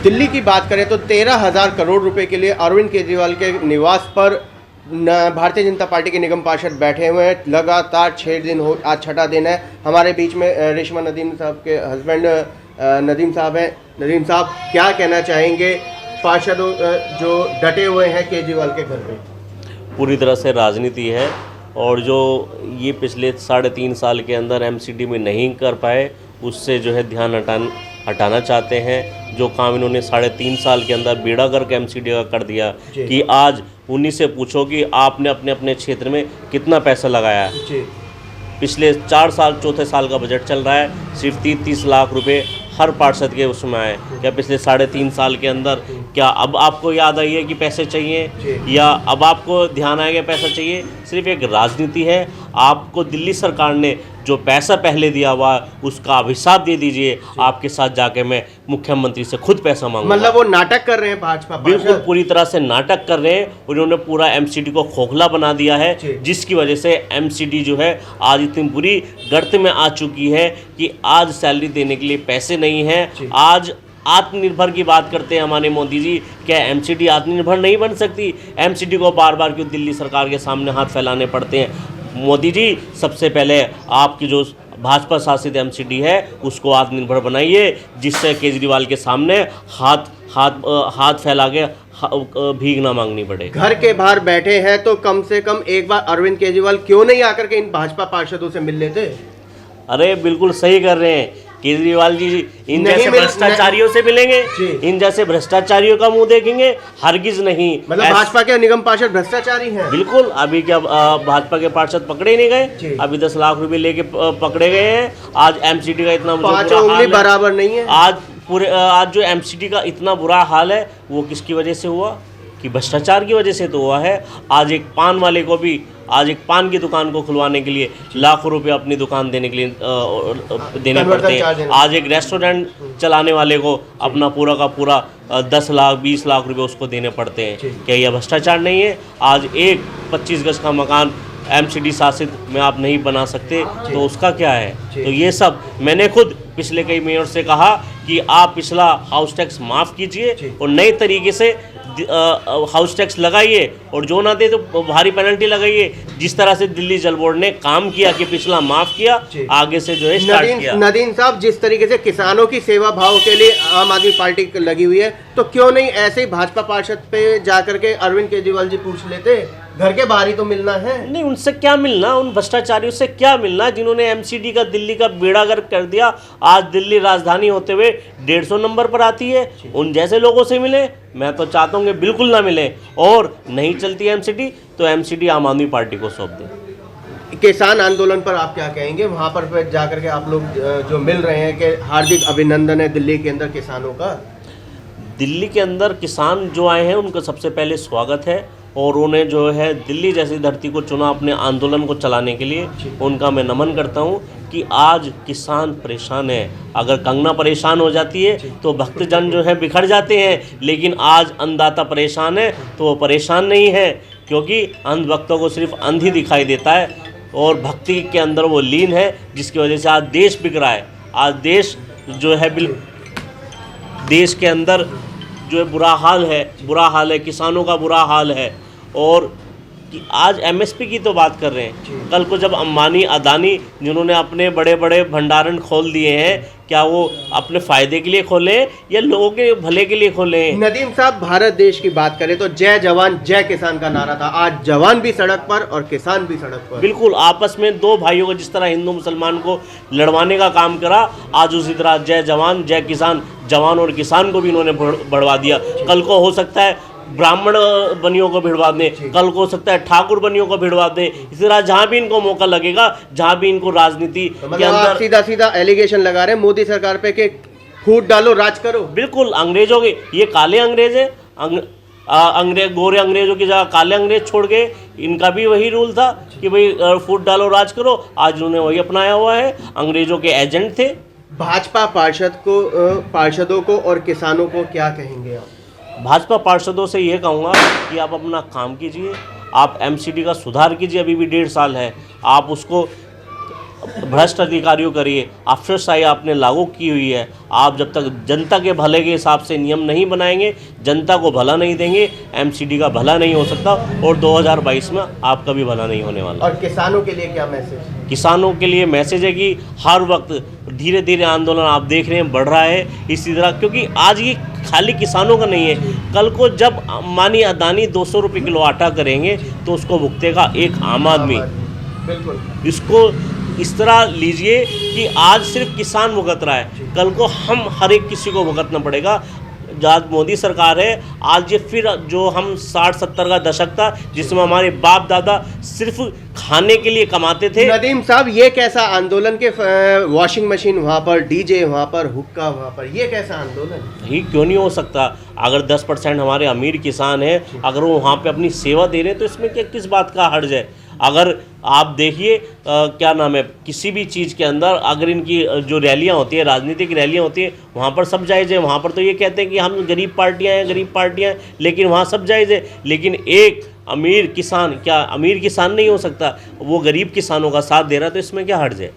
दिल्ली की बात करें तो 13,000 करोड़ रुपए के लिए अरविंद केजरीवाल के निवास पर भारतीय जनता पार्टी के निगम पार्षद बैठे हुए हैं। लगातार 6 दिन हो, आज छठा दिन है। हमारे बीच में रेशमा नदीम साहब के हस्बैंड नदीम साहब हैं। नदीम साहब, क्या कहना चाहेंगे पार्षदों जो डटे हुए हैं केजरीवाल के घर में? पूरी तरह से राजनीति है, और जो ये पिछले 3.5 साल के अंदर एमसीडी में नहीं कर पाए, उससे जो है ध्यान हटाना चाहते हैं। जो काम इन्होंने 3.5 साल के अंदर बेड़ा गर्क एमसीडी का कर दिया कि आज उन्हीं से पूछो कि आपने अपने अपने क्षेत्र में कितना पैसा लगाया। पिछले 4 साल, चौथे साल का बजट चल रहा है, सिर्फ 30 लाख रुपए हर पार्षद के उसमें आए। क्या पिछले 3.5 साल के अंदर क्या अब आपको याद आई है कि पैसे चाहिए, या अब आपको ध्यान आएगा पैसा चाहिए? सिर्फ एक राजनीति है। आपको दिल्ली सरकार ने जो पैसा पहले दिया हुआ उसका अभिशाप दे दीजिए, आपके साथ जाके मैं मुख्यमंत्री से खुद पैसा मांगूंगा। मतलब वो नाटक कर रहे हैं भाजपा? बिल्कुल पूरी तरह से नाटक कर रहे हैं। उन्होंने पूरा एमसीडी को खोखला बना दिया है, जिसकी वजह से एमसीडी जो है आज इतनी बुरी गर्त में आ चुकी है कि आज सैलरी देने के लिए पैसे नहीं हैं। आज आत्मनिर्भर की बात करते हैं हमारे मोदी जी, क्या एमसीडी आत्मनिर्भर नहीं बन सकती? एमसीडी को बार बार क्यों दिल्ली सरकार के सामने हाथ फैलाने पड़ते हैं? मोदी जी, सबसे पहले आपकी जो भाजपा शासित एमसीडी है उसको आत्मनिर्भर बनाइए, जिससे केजरीवाल के सामने हाथ फैला के भीख ना मांगनी पड़े। घर के बाहर बैठे हैं तो कम से कम एक बार अरविंद केजरीवाल क्यों नहीं आकर के इन भाजपा पार्षदों से मिल लेते? अरे बिल्कुल सही कर रहे हैं केजरीवाल जी। इन जैसे भ्रष्टाचारियों से मिलेंगे, इन जैसे भ्रष्टाचारियों का मुंह देखेंगे? हरगिज नहीं। मतलब भाजपा के निगम पार्षद भ्रष्टाचारी हैं? बिल्कुल। अभी क्या भाजपा के पार्षद पकड़े नहीं गए? अभी 10 लाख रुपए लेके पकड़े गए हैं। आज एमसीडी का इतना बराबर नहीं है। आज जो एमसीडी का इतना बुरा हाल है वो किसकी वजह से हुआ? कि भ्रष्टाचार की वजह से तो हुआ है। आज एक पान वाले को भी, आज एक पान की दुकान को खुलवाने के लिए लाखों रुपए अपनी दुकान देने के लिए देने पड़ते हैं। आज एक रेस्टोरेंट चलाने वाले को अपना पूरा का पूरा 10 लाख 20 लाख रुपए उसको देने पड़ते हैं। क्या यह भ्रष्टाचार नहीं है? आज एक 25 गज का मकान एमसीडी शासित में आप नहीं बना सकते तो उसका क्या है? तो ये सब मैंने खुद पिछले कई मेयर से कहा कि आप पिछला हाउस टैक्स माफ़ कीजिए और नए तरीके से हाउस टैक्स लगाइए, और जो ना दे तो भारी पेनल्टी लगाइए। जिस तरह से दिल्ली जल बोर्ड ने काम किया कि पिछला माफ़ किया, आगे से जो है स्टार्ट किया। नदीम साहब, जिस तरीके से किसानों की सेवा भाव के लिए आम आदमी पार्टी लगी हुई है, तो क्यों नहीं ऐसे ही भाजपा पार्षद पे जाकर के अरविंद केजरीवाल जी पूछ लेते? घर के बाहर ही तो मिलना है। नहीं, उनसे क्या मिलना, उन भ्रष्टाचारियों से क्या मिलना जिन्होंने एमसीडी का दिल्ली का बेड़ा गर्क कर दिया। आज दिल्ली राजधानी होते हुए 150 नंबर पर आती है। उन जैसे लोगों से मिले? मैं तो चाहता हूँ कि बिल्कुल ना मिले, और नहीं चलती एमसीडी तो एमसीडी आम आदमी पार्टी को सौंप दें। किसान आंदोलन पर आप क्या कहेंगे? वहाँ पर जाकर के आप लोग जो मिल रहे हैं कि हार्दिक अभिनंदन है दिल्ली के अंदर किसानों का। दिल्ली के अंदर किसान जो आए हैं उनका सबसे पहले स्वागत है, और उन्हें जो है दिल्ली जैसी धरती को चुना अपने आंदोलन को चलाने के लिए। उनका मैं नमन करता हूं कि आज किसान परेशान है। अगर कंगना परेशान हो जाती है तो भक्तजन जो है बिखर जाते हैं, लेकिन आज अन्नदाता परेशान है तो वो परेशान नहीं है, क्योंकि अंध भक्तों को सिर्फ अंध ही दिखाई देता है और भक्ति के अंदर वो लीन है, जिसकी वजह से आज देश बिक रहा है। आज देश जो है देश के अंदर जो है बुरा हाल है, किसानों का बुरा हाल है। और कि आज एमएसपी की तो बात कर रहे हैं, कल को जब अंबानी अदानी जिन्होंने अपने बड़े बड़े भंडारण खोल दिए हैं, क्या वो अपने फ़ायदे के लिए खोले या लोगों के भले के लिए खोले? नदीम साहब, भारत देश की बात करें तो जय जवान जय किसान का नारा था। आज जवान भी सड़क पर और किसान भी सड़क पर। बिल्कुल, आपस में दो भाइयों को जिस तरह हिंदू मुसलमान को लड़वाने का काम करा, आज उसी तरह जय जवान जय किसान, जवान और किसान को भी इन्होंने बढ़वा दिया। कल को हो सकता है ब्राह्मण बनियों को भिड़वा दें, कल को हो सकता है ठाकुर बनियों को भिड़वा दें। इसी तरह जहाँ भी इनको मौका लगेगा, जहाँ भी इनको राजनीति के अंदर सीधा सीधा एलिगेशन लगा रहे हैं मोदी सरकार पे कि फूट डालो, राज करो। बिल्कुल, अंग्रेजों के ये काले अंग्रेज है, गोरे अंग्रेजों की जगह काले अंग्रेज छोड़ गए। इनका भी वही रूल था कि भाई फूट डालो, राज करो। आज उन्होंने वही अपनाया हुआ है, अंग्रेजों के एजेंट थे। भाजपा पार्षदों को और किसानों को क्या कहेंगे आप? भाजपा पार्षदों से ये कहूँगा कि आप अपना काम कीजिए, आप एमसीडी का सुधार कीजिए। अभी भी 1.5 साल है, आप उसको भ्रष्ट अधिकारियों करिए, अफसरशाही आपने लागू की हुई है। आप जब तक जनता के भले के हिसाब से नियम नहीं बनाएंगे, जनता को भला नहीं देंगे, एमसीडी का भला नहीं हो सकता और 2022 में आपका भी भला नहीं होने वाला। और किसानों के लिए क्या मैसेज? किसानों के लिए मैसेज है कि हर वक्त धीरे धीरे आंदोलन आप देख रहे हैं बढ़ रहा है इसी तरह, क्योंकि आज ये खाली किसानों का नहीं है। कल को जब मानी अदानी 200 रुपये किलो आटा करेंगे तो उसको भुगतेगा एक आम आदमी। बिल्कुल। इसको इस तरह लीजिए कि आज सिर्फ किसान भुगत रहा है, कल को हम हर एक किसी को भुगतना पड़ेगा। आज मोदी सरकार है, आज ये फिर जो हम 60-70 का दशक था जिसमें हमारे बाप दादा सिर्फ खाने के लिए कमाते थे। नदीम साहब, ये कैसा आंदोलन के वॉशिंग मशीन वहाँ पर, डीजे वहाँ पर, हुक्का वहाँ पर, ये कैसा आंदोलन? ही क्यों नहीं हो सकता? अगर 10% हमारे अमीर किसान हैं, अगर वो वहाँ पे अपनी सेवा दे रहे हैं तो इसमें क्या किस बात का हर्ज है? अगर आप देखिए क्या नाम है, किसी भी चीज़ के अंदर अगर इनकी जो रैलियाँ होती हैं, राजनीतिक रैलियाँ होती हैं, वहाँ पर सब जायज़ है। वहाँ पर तो ये कहते हैं कि हम गरीब पार्टियाँ हैं, गरीब पार्टियाँ हैं, लेकिन वहाँ सब जायज़ है। लेकिन एक अमीर किसान, क्या अमीर किसान नहीं हो सकता? वो गरीब किसानों का साथ दे रहा है, तो इसमें क्या हर्ज है?